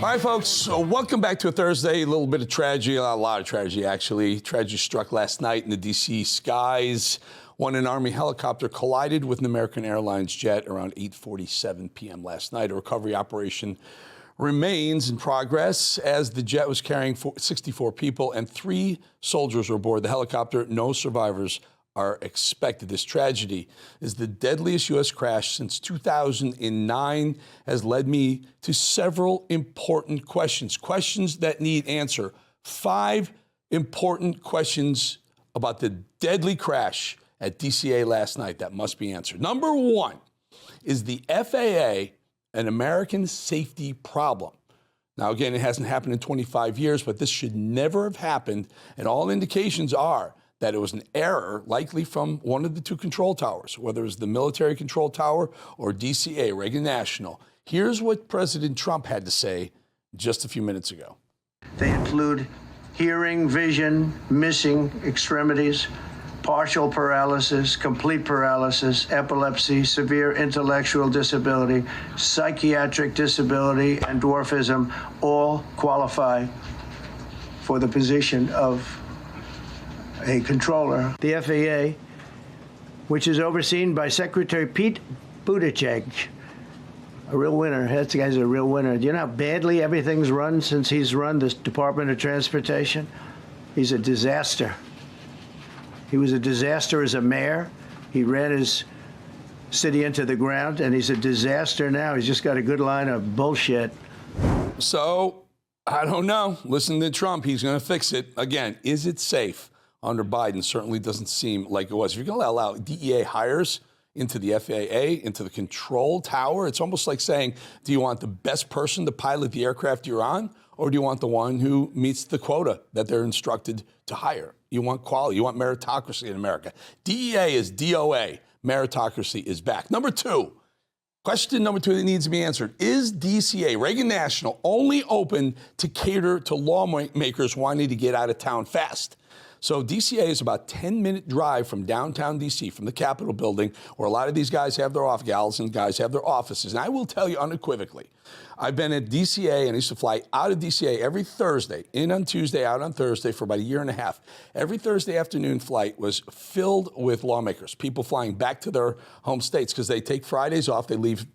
All right, folks, so welcome back to a Thursday. A little bit of tragedy, a lot of tragedy, actually. Tragedy struck last night in the D.C. skies when an Army helicopter collided with an American Airlines jet around 8:47 p.m. last night. A recovery operation remains in progress as the jet was carrying 64 people and 3 soldiers were aboard the helicopter. No survivors are expected. This tragedy is the deadliest U.S. crash since 2009, has led me to several important questions that need answer. 5 important questions about the deadly crash at DCA last night that must be answered. Number 1, is the FAA an American safety problem? Now, again, it hasn't happened in 25 years, but this should never have happened, and all indications are that it was an error, likely from one of the 2 control towers, whether it was the military control tower or DCA, Reagan National. Here's what President Trump had to say just a few minutes ago. They include hearing, vision, missing extremities, partial paralysis, complete paralysis, epilepsy, severe intellectual disability, psychiatric disability, and dwarfism all qualify for the position of a controller. The FAA, which is overseen by Secretary Pete Buttigieg, a real winner. That guy's a real winner. Do you know how badly everything's run since he's run this Department of Transportation? He's a disaster. He was a disaster as a mayor. He ran his city into the ground, and he's a disaster now. He's just got a good line of bullshit. So, I don't know. Listen to Trump. He's going to fix it. Again, is it safe? Under Biden, certainly doesn't seem like it was. If you're going to allow DEA hires into the FAA, into the control tower, it's almost like saying, do you want the best person to pilot the aircraft you're on, or do you want the one who meets the quota that they're instructed to hire? You want quality. You want meritocracy in America. DEA is DOA. Meritocracy is back. Number 2, question number 2 that needs to be answered. Is DCA, Reagan National, only open to cater to lawmakers wanting to get out of town fast? So DCA is about a 10-minute drive from downtown D.C., from the Capitol building, where a lot of these guys have their gals and guys have their offices. And I will tell you unequivocally, I've been at DCA, and I used to fly out of DCA every Thursday, in on Tuesday, out on Thursday for about a year and a half. Every Thursday afternoon flight was filled with lawmakers, people flying back to their home states because they take Fridays off. They leave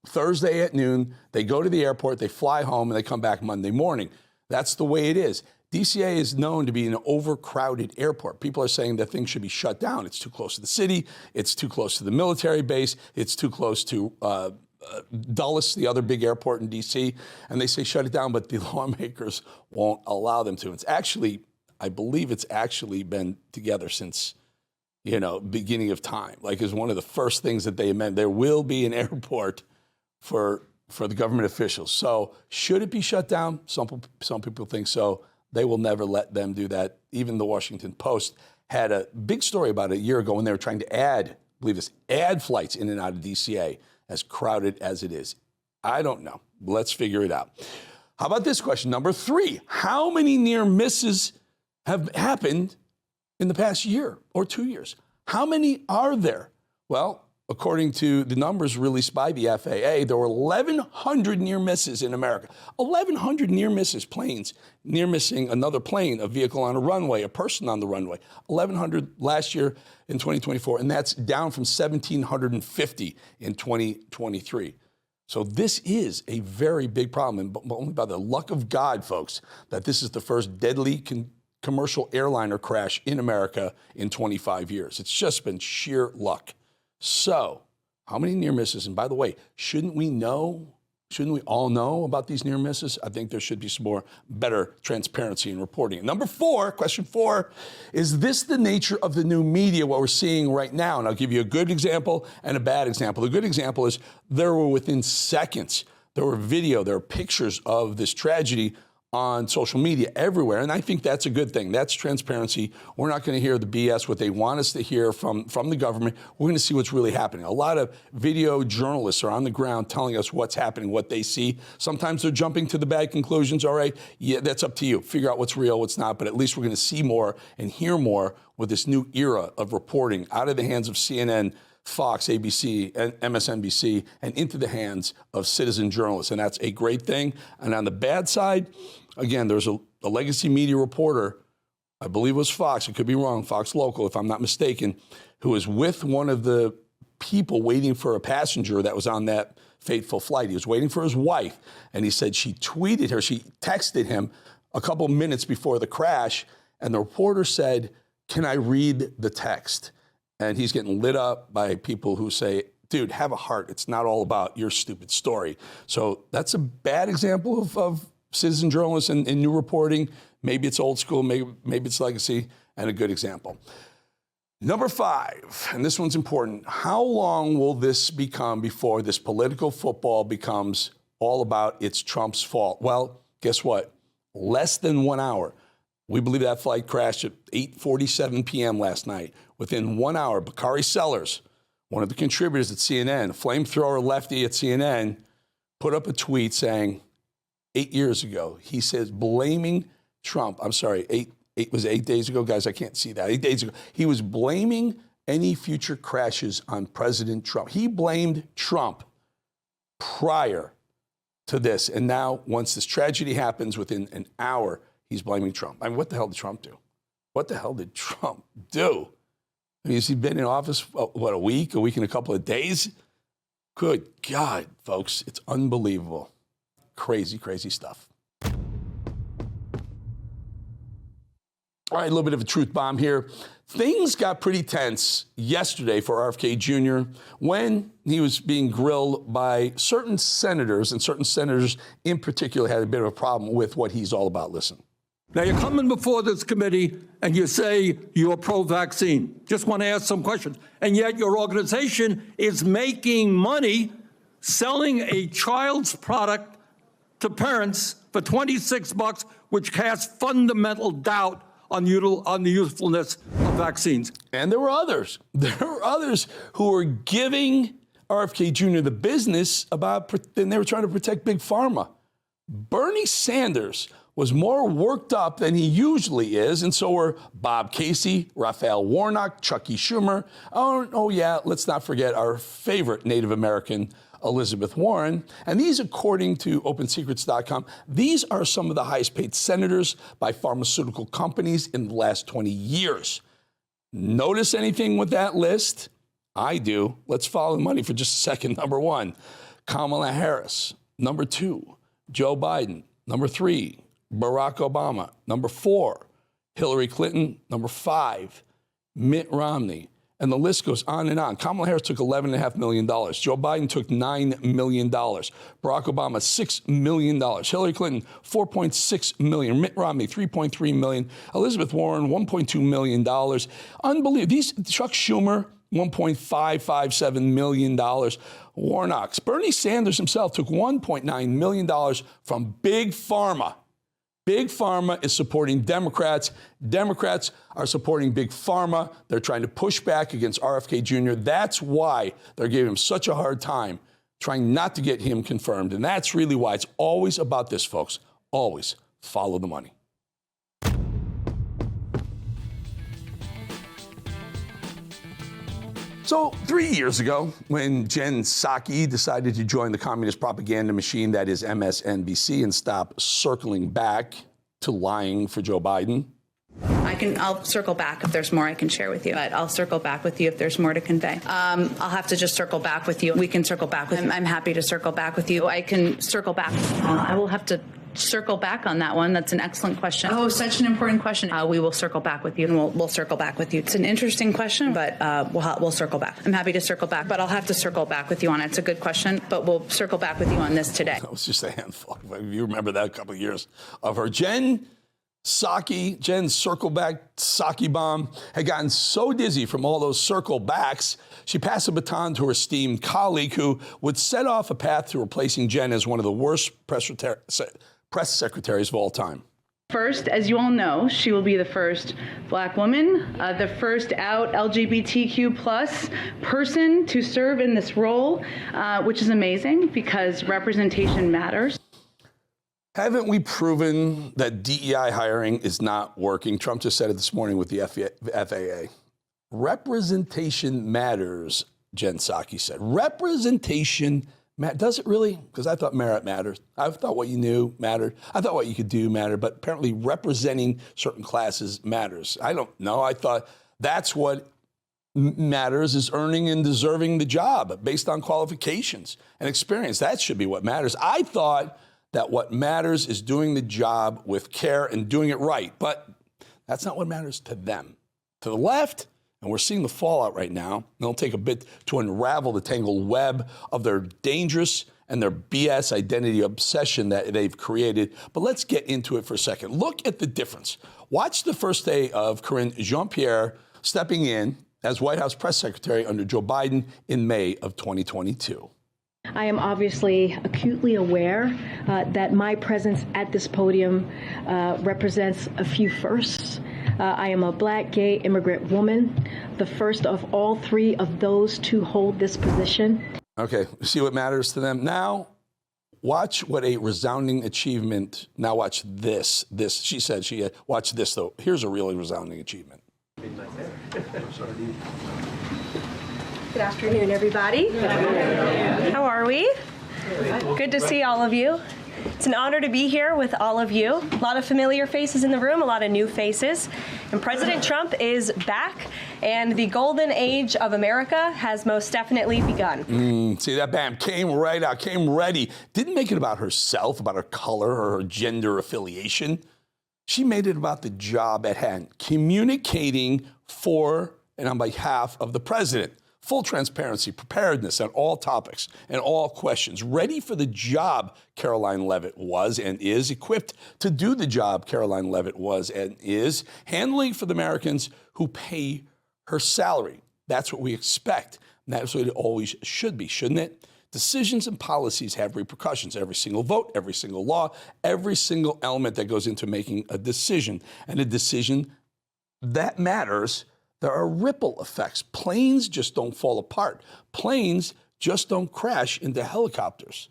Thursday at noon. They go to the airport. They fly home, and they come back Monday morning. That's the way it is. DCA is known to be an overcrowded airport. People are saying that things should be shut down. It's too close to the city. It's too close to the military base. It's too close to Dulles, the other big airport in D.C., and they say shut it down, but the lawmakers won't allow them to. It's actually, I believe it's actually been together since, beginning of time. Like, it's one of the first things that they amend. There will be an airport for the government officials. So should it be shut down? Some people think so. They will never let them do that. Even the Washington Post had a big story about it a year ago when they were trying to add flights in and out of DCA, as crowded as it is. I don't know. Let's figure it out. How about this question? Number 3, how many near misses have happened in the past year or 2 years? How many are there? Well, according to the numbers released by the FAA, there were 1,100 near misses in America. 1,100 near misses, planes, near missing another plane, a vehicle on a runway, a person on the runway. 1,100 last year in 2024, and that's down from 1,750 in 2023. So this is a very big problem, and only by the luck of God, folks, that this is the first deadly commercial airliner crash in America in 25 years. It's just been sheer luck. So, how many near misses? And by the way, shouldn't we all know about these near misses? I think there should be some better transparency in reporting. Number 4, question 4, is this the nature of the new media, what we're seeing right now? And I'll give you a good example and a bad example. The good example is there were within seconds, there were pictures of this tragedy on social media everywhere. And I think that's a good thing. That's transparency. We're not going to hear the BS, what they want us to hear from the government. We're going to see what's really happening. A lot of video journalists are on the ground telling us what's happening, what they see. Sometimes they're jumping to the bad conclusions. All right, yeah, that's up to you. Figure out what's real, what's not. But at least we're going to see more and hear more with this new era of reporting out of the hands of CNN, Fox, ABC, and MSNBC, and into the hands of citizen journalists. And that's a great thing. And on the bad side, again, there's a legacy media reporter, I believe it was Fox, I could be wrong, Fox Local, if I'm not mistaken, who was with one of the people waiting for a passenger that was on that fateful flight. He was waiting for his wife, and he said she texted him a couple minutes before the crash, and the reporter said, "Can I read the text?" And he's getting lit up by people who say, "Dude, have a heart. It's not all about your stupid story." So that's a bad example of citizen journalism and new reporting. Maybe it's old school, maybe it's legacy, and a good example. Number 5, and this one's important. How long will this become before this political football becomes all about it's Trump's fault? Well, guess what? Less than 1 hour. We believe that flight crashed at 8:47 p.m. last night. Within 1 hour, Bakari Sellers, one of the contributors at CNN, a flamethrower lefty at CNN, put up a tweet saying 8 years ago, he says, blaming Trump. I'm sorry, was it 8 days ago? Guys, I can't see that. 8 days ago. He was blaming any future crashes on President Trump. He blamed Trump prior to this. And now, once this tragedy happens, within an hour, he's blaming Trump. I mean, what the hell did Trump do? What the hell did Trump do? I mean, has he been in office, a week and a couple of days? Good God, folks, it's unbelievable. Crazy, crazy stuff. All right, a little bit of a truth bomb here. Things got pretty tense yesterday for RFK Jr. when he was being grilled by certain senators, and certain senators in particular had a bit of a problem with what he's all about. Listen. Now, you're coming before this committee and you say you're pro-vaccine. Just want to ask some questions. And yet your organization is making money selling a child's product to parents for $26, which casts fundamental doubt on the usefulness of vaccines. And there were others. There were others who were giving RFK Jr. the business about, and they were trying to protect Big Pharma. Bernie Sanders was more worked up than he usually is, and so were Bob Casey, Raphael Warnock, Chucky Schumer. Oh yeah, let's not forget our favorite Native American, Elizabeth Warren. And these, according to OpenSecrets.com, these are some of the highest paid senators by pharmaceutical companies in the last 20 years. Notice anything with that list? I do. Let's follow the money for just a second. Number 1, Kamala Harris. Number 2, Joe Biden. Number 3, Barack Obama. Number 4, Hillary Clinton. Number 5, Mitt Romney. And the list goes on and on. Kamala Harris took $11.5 million. Joe Biden took $9 million. Barack Obama, $6 million. Hillary Clinton, $4.6 million. Mitt Romney, $3.3 million. Elizabeth Warren, $1.2 million. Unbelievable. Chuck Schumer, $1.557 million. Warnock's. Bernie Sanders himself took $1.9 million from Big Pharma. Big Pharma is supporting Democrats. Democrats are supporting Big Pharma. They're trying to push back against RFK Jr. That's why they're giving him such a hard time, trying not to get him confirmed. And that's really why it's always about this, folks. Always follow the money. So 3 years ago, when Jen Psaki decided to join the communist propaganda machine that is MSNBC and stop circling back to lying for Joe Biden. I'll circle back if there's more I can share with you, but I'll circle back with you if there's more to convey. I'll have to just circle back with you. We can circle back with you. I'm happy to circle back with you. I can circle back. I will have to circle back on that one. That's an excellent question. Oh, such an important question. We will circle back with you, and we'll circle back with you. It's an interesting question, but we'll circle back. I'm happy to circle back, but I'll have to circle back with you on it. It's a good question, but we'll circle back with you on this today. That was just a handful. You remember that a couple of years of her. Jen circle back Psaki bomb had gotten so dizzy from all those circle backs, she passed the baton to her esteemed colleague who would set off a path to replacing Jen as one of the worst press secretaries of all time. First, as you all know, she will be the first Black woman, the first out LGBTQ plus person to serve in this role, which is amazing because representation matters. Haven't we proven that DEI hiring is not working? Trump just said it this morning with the FAA. Representation matters. Jen Psaki said. Representation, does it really? Because I thought merit matters. I thought what you knew mattered. I thought what you could do mattered. But apparently representing certain classes matters. I don't know. I thought that's what matters, is earning and deserving the job based on qualifications and experience. That should be what matters. I thought that what matters is doing the job with care and doing it right. But that's not what matters to them. To the left, and we're seeing the fallout right now. It'll take a bit to unravel the tangled web of their dangerous and their BS identity obsession that they've created. But let's get into it for a second. Look at the difference. Watch the first day of Karine Jean-Pierre stepping in as White House press secretary under Joe Biden in May of 2022. I am obviously acutely aware that my presence at this podium represents a few firsts. I am a Black, gay, immigrant woman, the first of all three of those to hold this position. Okay, see what matters to them? Now, watch what a resounding achievement. Now watch this. She said watch this, though. Here's a really resounding achievement. Good afternoon, everybody. Good afternoon. How are we? Good to see all of you. It's an honor to be here with all of you. A lot of familiar faces in the room, a lot of new faces. And President Trump is back, and the golden age of America has most definitely begun. See, that bam came right out, came ready. Didn't make it about herself, about her color or her gender affiliation. She made it about the job at hand, communicating for and on behalf of the president. Full transparency, preparedness on all topics and all questions. Ready for the job Caroline Leavitt was and is. Equipped to do the job Caroline Leavitt was and is. Handling for the Americans who pay her salary. That's what we expect. And that's what it always should be, shouldn't it? Decisions and policies have repercussions. Every single vote, every single law, every single element that goes into making a decision. And a decision that matters. There are ripple effects. Planes just don't fall apart. Planes just don't crash into helicopters.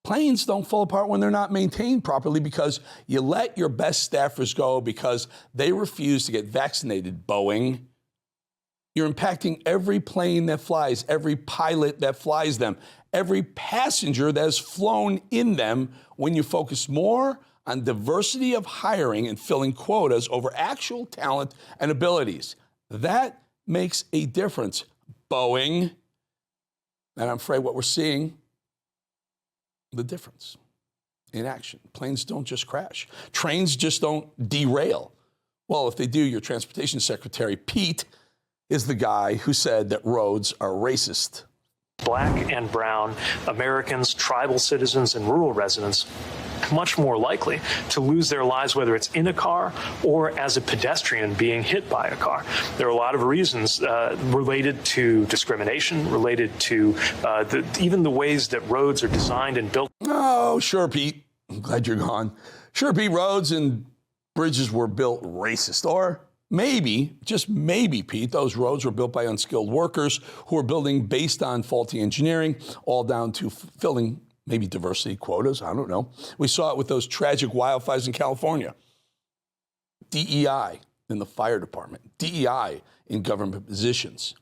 Planes don't fall apart when they're not maintained properly because you let your best staffers go because they refuse to get vaccinated, Boeing. You're impacting every plane that flies, every pilot that flies them, every passenger that has flown in them when you focus more on diversity of hiring and filling quotas over actual talent and abilities. That makes a difference, Boeing. And I'm afraid what we're seeing, the difference in action. Planes don't just crash. Trains just don't derail. Well, if they do, your transportation secretary, Pete, is the guy who said that roads are racist. Black and brown Americans, tribal citizens, and rural residents much more likely to lose their lives, whether it's in a car or as a pedestrian being hit by a car. There are a lot of reasons related to discrimination, related to even the ways that roads are designed and built. Oh, sure, Pete. I'm glad you're gone. Sure, Pete, roads and bridges were built racist. Or maybe, just maybe, Pete, those roads were built by unskilled workers who are building based on faulty engineering, all down to filling maybe diversity quotas. I don't know. We saw it with those tragic wildfires in California. DEI in the fire department, DEI in government positions.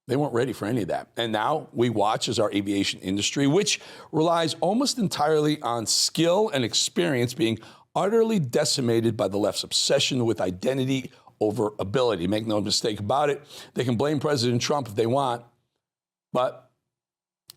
They weren't ready for any of that. And now we watch as our aviation industry, which relies almost entirely on skill and experience, being utterly decimated by the left's obsession with identity over ability. Make no mistake about it. They can blame President Trump if they want, but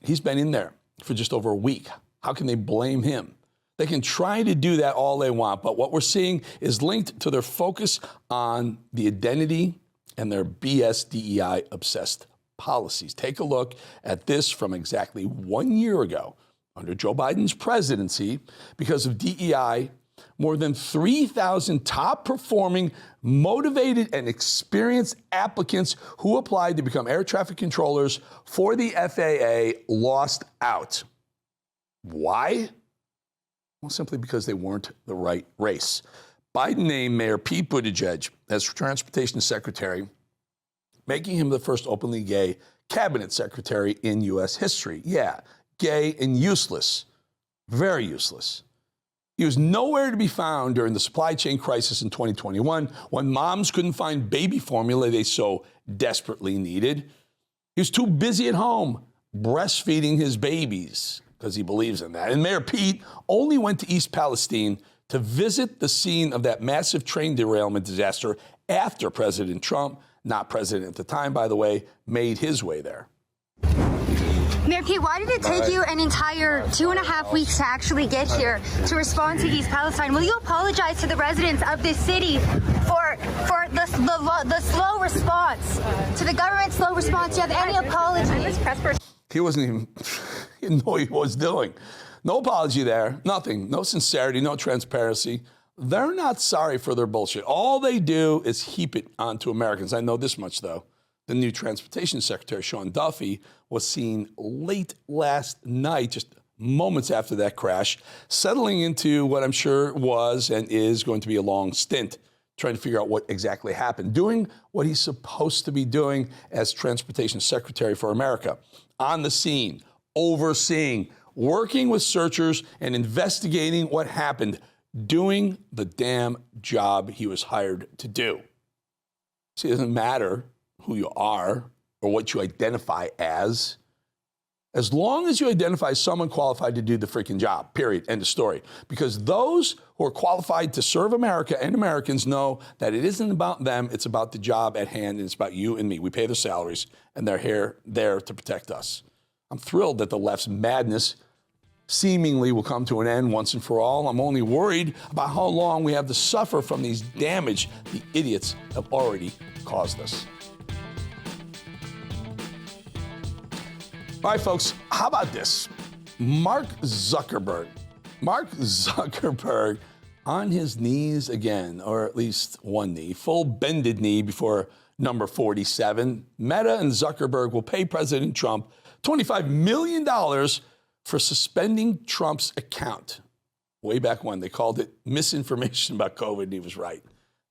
he's been in there for just over a week. How can they blame him? They can try to do that all they want, but what we're seeing is linked to their focus on the identity and their BS DEI obsessed policies. Take a look at this from exactly 1 year ago under Joe Biden's presidency. Because of DEI, more than 3,000 top performing, motivated, and experienced applicants who applied to become air traffic controllers for the FAA lost out. Why? Well, simply because they weren't the right race. Biden named Mayor Pete Buttigieg as transportation secretary, making him the first openly gay cabinet secretary in U.S. history. Yeah, gay and useless, very useless. He was nowhere to be found during the supply chain crisis in 2021 when moms couldn't find baby formula they so desperately needed. He was too busy at home breastfeeding his babies because he believes in that. And Mayor Pete only went to East Palestine to visit the scene of that massive train derailment disaster after President Trump, not president at the time, by the way, made his way there. Mayor Pete, why did it take you an entire 2.5 weeks to actually get here to respond to East Palestine? Will you apologize to the residents of this city for the slow response, to the government's slow response? Do you have any apology? He wasn't even, he didn't know what he was doing. No apology there, nothing, no sincerity, no transparency. They're not sorry for their bullshit. All they do is heap it onto Americans. I know this much, though. The new Transportation Secretary, Sean Duffy, was seen late last night, just moments after that crash, settling into what I'm sure was and is going to be a long stint, trying to figure out what exactly happened, doing what he's supposed to be doing as Transportation Secretary for America, on the scene, overseeing, working with searchers and investigating what happened, doing the damn job he was hired to do. See, it doesn't matter who you are or what you identify as long as you identify someone qualified to do the freaking job, period, end of story. Because those who are qualified to serve America and Americans know that it isn't about them, it's about the job at hand, and it's about you and me. We pay their salaries, and they're here, there to protect us. I'm thrilled that the left's madness seemingly will come to an end once and for all. I'm only worried about how long we have to suffer from these damage the idiots have already caused us. All right, folks, how about this? Mark Zuckerberg on his knees again, or at least one knee, full bended knee before number 47. Meta and Zuckerberg will pay President Trump $25 million for suspending Trump's account. Way back when they called it misinformation about COVID, and he was right.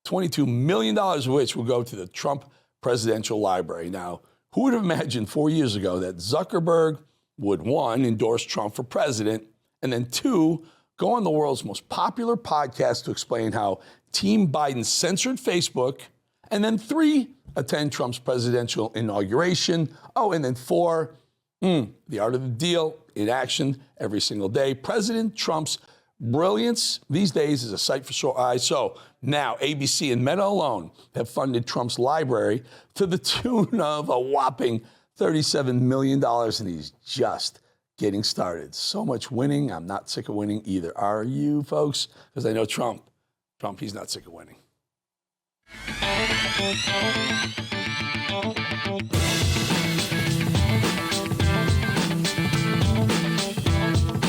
$22 million of which will go to the Trump Presidential Library. Now, who would have imagined 4 years ago that Zuckerberg would, one, endorse Trump for president, and then two, go on the world's most popular podcast to explain how Team Biden censored Facebook, and then three, attend Trump's presidential inauguration. Oh, and then four, the art of the deal in action every single day. President Trump's brilliance these days is a sight for sore eyes. So now ABC and Meta alone have funded Trump's library to the tune of a whopping $37 million, and he's just getting started. So much winning. I'm not sick of winning either. Are you, folks? Because I know Trump, he's not sick of winning.